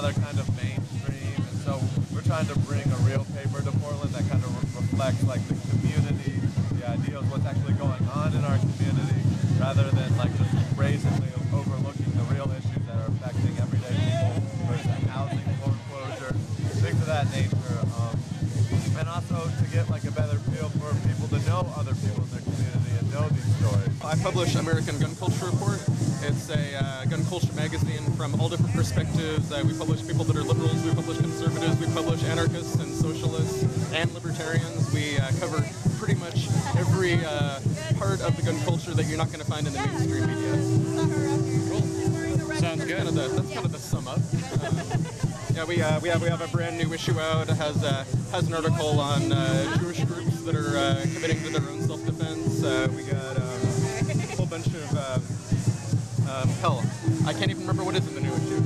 they're kind of mainstream, and so we're trying to bring a real paper to Portland that kind of reflects like the community, the ideals, what's actually going on in our community, rather than like just brazenly overlooking the real issues that are affecting everyday people, versus housing foreclosure, things of that nature. And also to get like a better feel for people to know other people in their community and know these stories. I publish American Gun Culture Report. It's a gun culture magazine from all different perspectives. We publish people that are liberals, we publish conservatives, we publish anarchists and socialists and libertarians. We cover pretty much every part of the gun culture that you're not going to find in the mainstream media. Cool. Sounds good. That's kind of the sum up. Yeah, we have a brand new issue out. It has an article on Jewish groups that are committing to their own self-defense. We got a whole bunch of hell, I can't even remember what is in the new issue.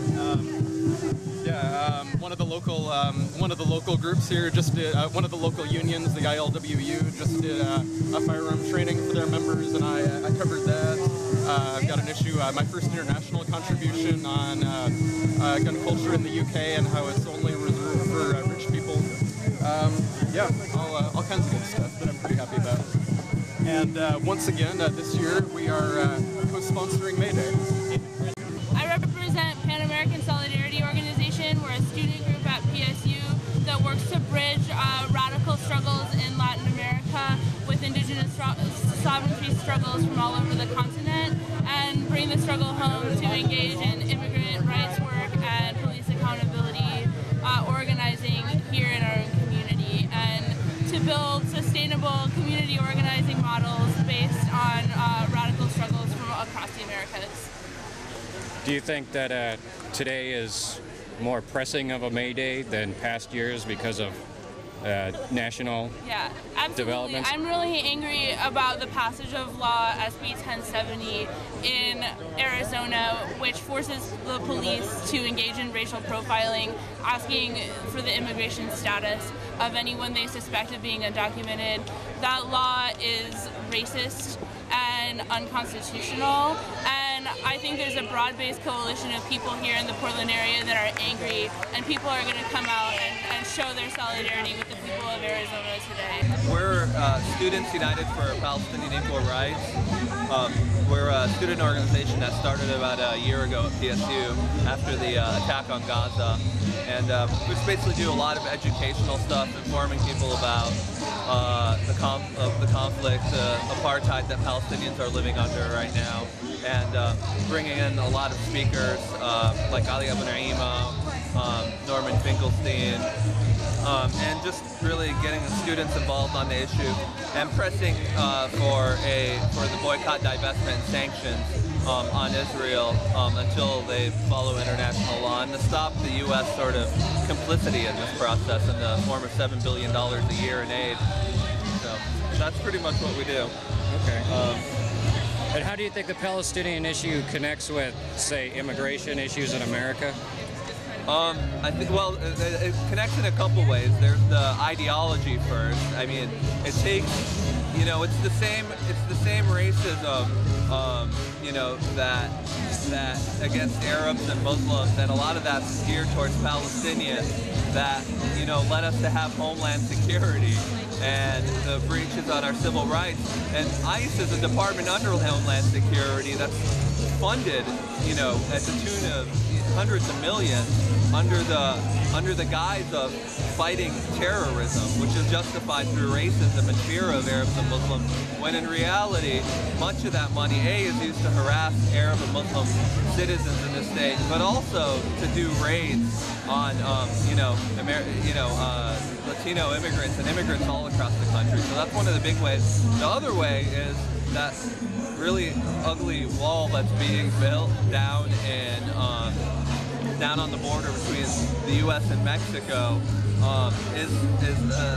One of the local groups here just did one of the local unions, the ILWU, just did a firearm training for their members, and I covered that. I've got an issue, my first international contribution on gun culture in the UK and how it's only reserved for rich people. All kinds of good stuff that I'm pretty happy about. And once again, this year we are co-sponsoring May Day. I represent Pan American Solidarity Organization. We're a student group at PSU that works to bridge radical struggles in Latin America with indigenous sovereignty struggles from all over the continent, and bring the struggle home to engage in immigrant rights work and police accountability organizing here in our own community, and to build sustainable community organizing models based on radical struggles from across the Americas. Do you think that today is more pressing of a May Day than past years because of national developments? I'm really angry about the passage of law SB 1070 in Arizona, which forces the police to engage in racial profiling, asking for the immigration status of anyone they suspect of being undocumented. That law is racist and unconstitutional, and I think there's a broad-based coalition of people here in the Portland area that are angry, and people are going to come out and show their solidarity with the people of Arizona today. We're Students United for Palestinian Equal Rights. We're a student organization that started about a year ago at PSU after the attack on Gaza, and we just basically do a lot of educational stuff, informing people about the conflict, apartheid that Palestinians are living under right now, and bringing in a lot of speakers like Ali Abu Naima, Norman Finkelstein, and just really getting the students involved on the issue and pressing for the boycott, divestment, and sanctions on Israel until they follow international law, and to stop the U.S. sort of complicity in this process in the form of $7 billion a year in aid. So that's pretty much what we do. Okay. And how do you think the Palestinian issue connects with, say, immigration issues in America? I think, well, it connects in a couple ways. There's the ideology first. I mean, it takes, you know, it's the same racism, you know, that against Arabs and Muslims, and a lot of that's geared towards Palestinians that, you know, led us to have homeland security and the breaches on our civil rights. And ICE is a department under Homeland Security that's funded, you know, at the tune of hundreds of millions under the guise of fighting terrorism, which is justified through racism and fear of Arabs and Muslims, when in reality, much of that money, A, is used to harass Arab and Muslim citizens in the state, but also to do raids on, Latino immigrants and immigrants all across the country. So that's one of the big ways. The other way is that really ugly wall that's being built down on the border between the U.S. and Mexico. Is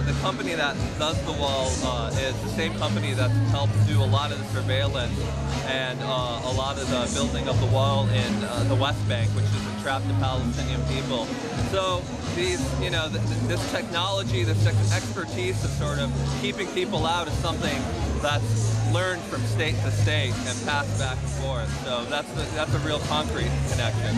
the company that does the wall is the same company that helped do a lot of the surveillance and a lot of the building of the wall in the West Bank, which has entrapped the Palestinian people. So these, you know, this technology, this expertise of sort of keeping people out is something that's learned from state to state and passed back and forth. So that's a real concrete connection.